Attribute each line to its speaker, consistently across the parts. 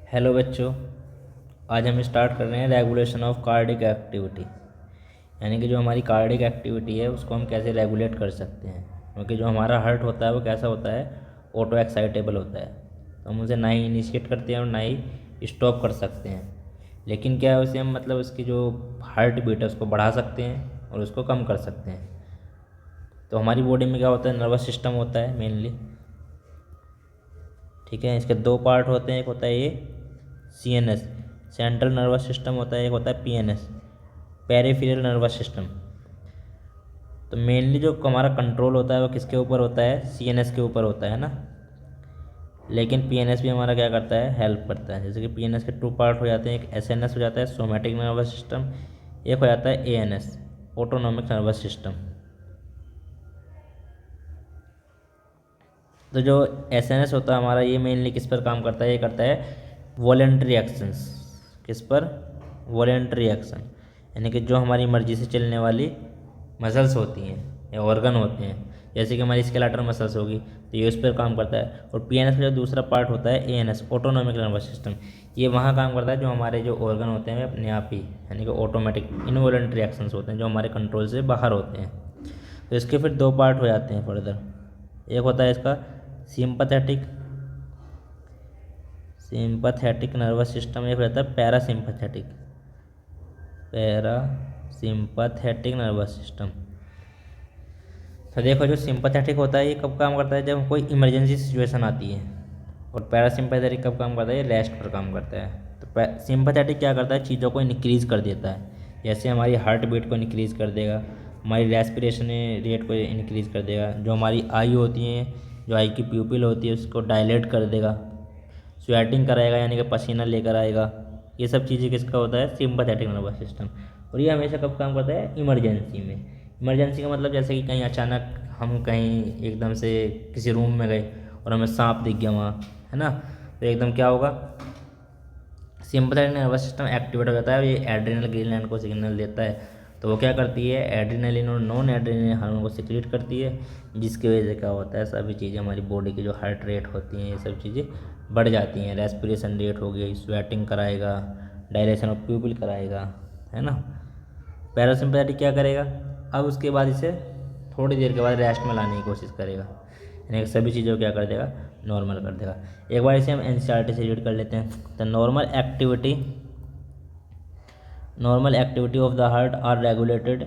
Speaker 1: Hello बच्चों। आज हम स्टार्ट कर रहे हैं रेगुलेशन ऑफ कार्डिक एक्टिविटी, यानी कि जो हमारी कार्डिक एक्टिविटी है उसको हम कैसे रेगुलेट कर सकते हैं। क्योंकि जो हमारा हार्ट होता है वो कैसा होता है, ऑटो एक्साइटेबल होता है। तो हम उसे ना ही इनिशिएट करते हैं और ना ही स्टॉप कर सकते हैं। लेकिन क्या है, उसे हम मतलब उसकी जो हार्ट बीट है उसको बढ़ा सकते हैं और उसको कम कर सकते हैं। तो हमारी बॉडी में क्या होता है, नर्वस सिस्टम होता है मेनली। ठीक है, इसके दो पार्ट होते हैं, एक होता है ये CNS सेंट्रल नर्वस सिस्टम होता है, एक होता है PNS पेरिफेरल नर्वस सिस्टम। तो मेनली जो हमारा कंट्रोल होता है वो किसके ऊपर होता है, CNS के ऊपर होता है ना। लेकिन PNS भी हमारा क्या करता है, हेल्प करता है। जैसे कि PNS के टू पार्ट हो जाते हैं, एक SNS हो जाता है सोमैटिक नर्वस सिस्टम, एक हो जाता है ANS ऑटोनॉमिक नर्वस सिस्टम। तो जो SNS होता है हमारा, ये मेनली किस पर काम करता है, ये करता है वॉलेंट्री एक्शंस। किस पर, वॉलेंट्री एक्शन, यानी कि जो हमारी मर्जी से चलने वाली मसल्स होती हैं या ऑर्गन होते हैं। जैसे कि हमारी स्केलेटल मसल्स होगी तो ये उस पर काम करता है। और PNS का जो दूसरा पार्ट होता है ANS ऑटोनॉमिक नर्वस सिस्टम, ये वहाँ काम करता है जो हमारे जो ऑर्गन होते हैं अपने आप ही, यानी कि ऑटोमेटिक इनवॉलेंट्री एक्शंस होते हैं जो हमारे कंट्रोल से बाहर होते हैं। तो इसके फिर दो पार्ट हो जाते हैं फर्दर। एक होता है इसका सिंपैथेटिक सिंपैथेटिक नर्वस सिस्टम, एक रहता है पैरासिम्पैथेटिक नर्वस सिस्टम। तो देखो, जो सिंपैथेटिक होता है ये कब काम करता है, जब कोई इमरजेंसी सिचुएशन आती है। और पैरासिम्पैथेटिक कब काम करता है, ये रेस्ट पर काम करता है। तो सिंपैथेटिक क्या करता है, चीज़ों को इंक्रीज़ कर देता है। जैसे हमारी हार्ट बीट को इंक्रीज़ कर देगा, हमारी रेस्पिरेशन रेट को इंक्रीज़ कर देगा, जो हमारी आई होती है, जो आई की प्यूपिल होती है उसको डायलेट कर देगा, स्वेटिंग कराएगा यानी कि पसीना लेकर आएगा। ये सब चीज़ें किसका होता है, सिंपैथेटिक नर्वस सिस्टम। और ये हमेशा कब काम करता है, इमरजेंसी में। इमरजेंसी का मतलब जैसे कि कहीं अचानक हम कहीं एकदम से किसी रूम में गए और हमें सांप दिख गया वहाँ, है ना। तो एकदम क्या होगा, सिंपैथेटिक नर्वस सिस्टम एक्टिवेट हो जाता है और ये एड्रिनल ग्लैंड को सिग्नल देता है। तो वो क्या करती है, एड्रिनलिन और नॉन एड्रिनलिन हार्मोन को सिक्रीट करती है, जिसकी वजह से क्या होता है, सभी चीज़ें हमारी बॉडी की जो हार्ट रेट होती हैं ये सब चीज़ें बढ़ जाती हैं। रेस्पिरेशन रेट हो गई, स्वेटिंग कराएगा, डायलेशन ऑफ प्यूपिल कराएगा, है ना। पैरासिम्पैथेटिक क्या करेगा, अब उसके बाद इसे थोड़ी देर के बाद रेस्ट में लाने की कोशिश करेगा, यानी कि सभी चीज़ों को क्या कर देगा, नॉर्मल कर देगा। एक बार इसे हम NCERT से रीड कर लेते हैं। तो normal activity of the heart are regulated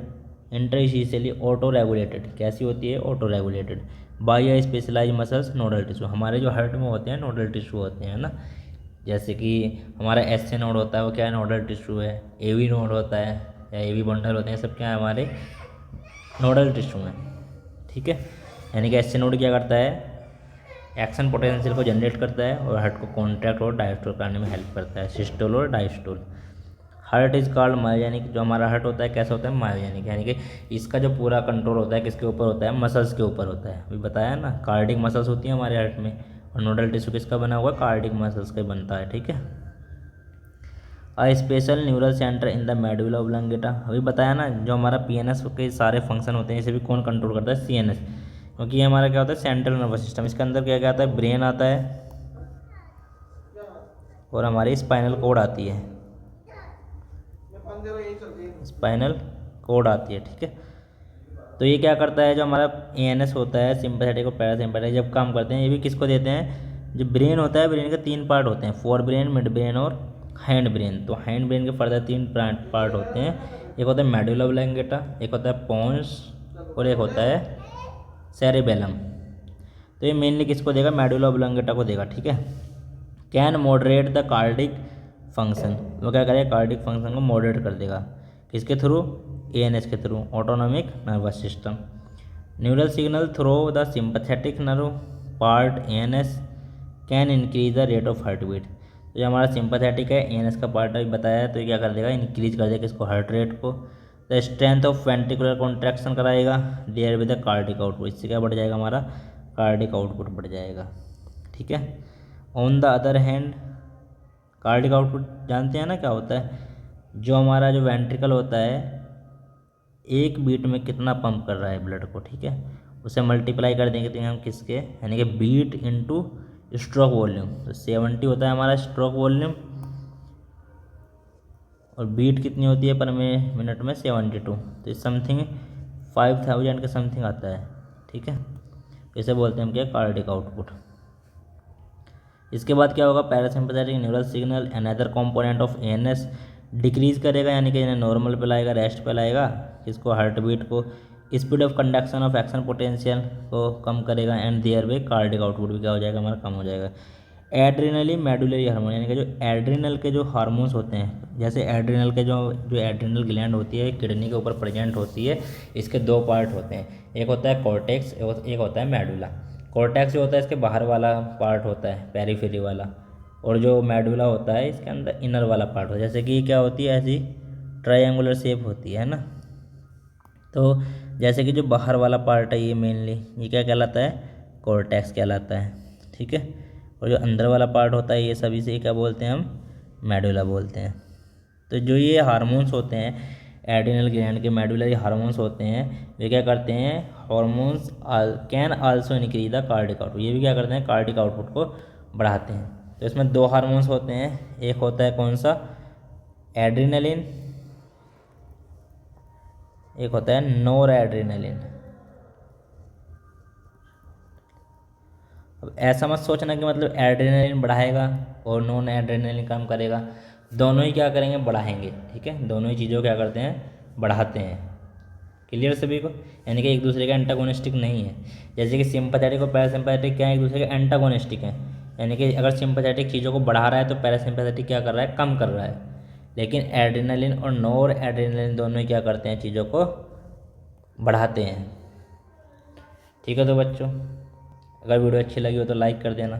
Speaker 1: interstitially auto regulated. कैसी होती है, auto regulated by a specialise muscles nodal tissue. हमारे जो हार्ट में होते हैं नोडल टिश्यू होते हैं ना। जैसे कि हमारा SC नोड होता है वो क्या है, नोडल टिश्यू है। AV नोड होता है या AV बंडल होते हैं, सब क्या है, हमारे नोडल टिश्यू में। ठीक है, यानी कि SC नोड क्या करता है, एक्शन पोटेंशियल को जनरेट करता है और हार्ट को कॉन्ट्रैक्ट और डायस्टोल करने में हेल्प करता है, सिस्टोल और diastole. Heart is called myogenic. जो हमारा हार्ट होता है कैसा होता है, मायोजेनिक, यानी कि इसका जो पूरा कंट्रोल होता है किसके ऊपर होता है, मसल्स के ऊपर होता है। अभी बताया ना, कार्डिक मसल्स होती हैं हमारे हार्ट में, और नोडल टिश्यू किसका बना हुआ, कार्डिक मसल्स का बनता है। ठीक है, special neural centre in the medulla oblongata. अभी बताया ना, जो हमारा PNS के सारे फंक्शन होते हैं इसे भी कौन कंट्रोल करता है, CNS। क्योंकि ये हमारा क्या होता है, सेंट्रल नर्वस सिस्टम। इसके अंदर क्या क्या आता है, ब्रेन आता है और हमारी स्पाइनल कोड आती है, स्पाइनल कोड आती है। ठीक है, तो ये क्या करता है, जो हमारा ANS होता है सिंपैथेटिक और पैरासिम्पैथेटिक जब काम करते हैं, ये भी किसको देते हैं, जो ब्रेन होता है, ब्रेन के तीन पार्ट होते हैं, फोर ब्रेन, मिड ब्रेन और हैंड ब्रेन। तो हैंड ब्रेन के फर्दर तीन पार्ट होते हैं, एक होता है मेडुला ऑब्लंगेटा, एक होता है पोन्स और एक होता है सेरिबेलम। तो ये मेनली किसको देगा, मेडुला ऑब्लंगेटा को देगा। ठीक है, can moderate the cardiac function. वो क्या करेगा, कार्डिक फंक्शन को मॉडरेट कर देगा, किसके थ्रू, ANS के through, autonomic nervous system. Neural signal through the sympathetic nerve part ANS can increase the rate of heart beat. तो जो हमारा सिंपैथेटिक है, ANS का पार्ट अभी बताया है, तो ये क्या कर देगा, इंक्रीज कर देगा किसको, हार्ट रेट को। The strength of ventricular contraction कराएगा, there with the cardiac output. इससे क्या बढ़ जाएगा, हमारा कार्डिक आउटपुट बढ़ जाएगा। ठीक है, on the other hand, cardiac output जानते हैं ना क्या होता है, जो हमारा जो वेंट्रिकल होता है एक बीट में कितना पंप कर रहा है ब्लड को। ठीक है, उसे मल्टीप्लाई कर देंगे तो हम किसके, यानी कि बीट इनटू स्ट्रोक वॉल्यूम। तो 70 होता है हमारा स्ट्रोक वॉल्यूम, और बीट कितनी होती है पर मिनट में 72। तो समथिंग 5000 के समथिंग आता है, ठीक है। इसे बोलते हैं हम क्या, कार्डिक आउटपुट। इसके बाद क्या होगा, parasympathetic neural signal another component of ANS decrease करेगा, यानी कि इन्हें नॉर्मल पे लाएगा, रेस्ट पे लाएगा। इसको हार्ट बीट को, speed of conduction of action potential को कम करेगा, and their way cardiac output भी क्या हो जाएगा हमारा, कम हो जाएगा। एड्रिनली मेडुलरी हार्मोन, यानी कि जो एड्रिनल के जो हार्मोन्स होते हैं, जैसे एड्रिनल के जो जो एड्रिनल ग्लैंड होती है किडनी के ऊपर प्रेजेंट होती है, इसके दो पार्ट होते हैं, एक होता है कॉर्टेक्स, एक होता है मेडुला। कॉर्टेक्स जो होता है इसके बाहर वाला पार्ट होता है, पेरीफेरी वाला, और जो मेडुला होता है इसके अंदर इनर वाला पार्ट होता है। जैसे कि क्या होती है, ऐसी ट्रायंगुलर शेप होती है ना। तो जैसे कि जो बाहर वाला पार्ट है ये मेनली ये क्या कहलाता है, कॉर्टेक्स कहलाता है, ठीक है। और जो अंदर वाला पार्ट होता है ये सभी से क्या बोलते हैं हम, मेडुला बोलते हैं। तो जो ये हार्मोन्स होते हैं एड्रिनल ग्लैंड के, मेडुलरी हार्मोन्स होते हैं, वे क्या करते हैं, hormones can also increase the cardiac output, ये भी क्या करते हैं, कार्डिक आउटपुट को बढ़ाते हैं। तो इसमें दो हार्मोन्स होते हैं, एक होता है कौन सा, एड्रिनलिन, एक होता है नोर एड्रिनलिन। अब ऐसा मत सोचना कि मतलब एड्रेनलिन बढ़ाएगा और नॉन एड्रेनलिन कम करेगा, दोनों ही क्या करेंगे, बढ़ाएंगे, ठीक है। दोनों ही चीज़ों क्या करते हैं, बढ़ाते हैं। क्लियर सभी को, यानी कि एक दूसरे के एंटागोनिस्टिक नहीं है। जैसे कि सिंपैथेटिक और पैरासिम्पैथेटिक क्या है, एक दूसरे के एंटागोनिस्टिक हैं, यानी कि अगर सिंपैथेटिक चीज़ों को बढ़ा रहा है तो पैरासिम्पैथेटिक क्या कर रहा है, कम कर रहा है। लेकिन एड्रेनलिन और नोर एड्रेनलिन दोनों ही क्या करते हैं, चीज़ों को बढ़ाते हैं, ठीक है। तो बच्चों अगर वीडियो अच्छी लगी हो तो लाइक कर देना।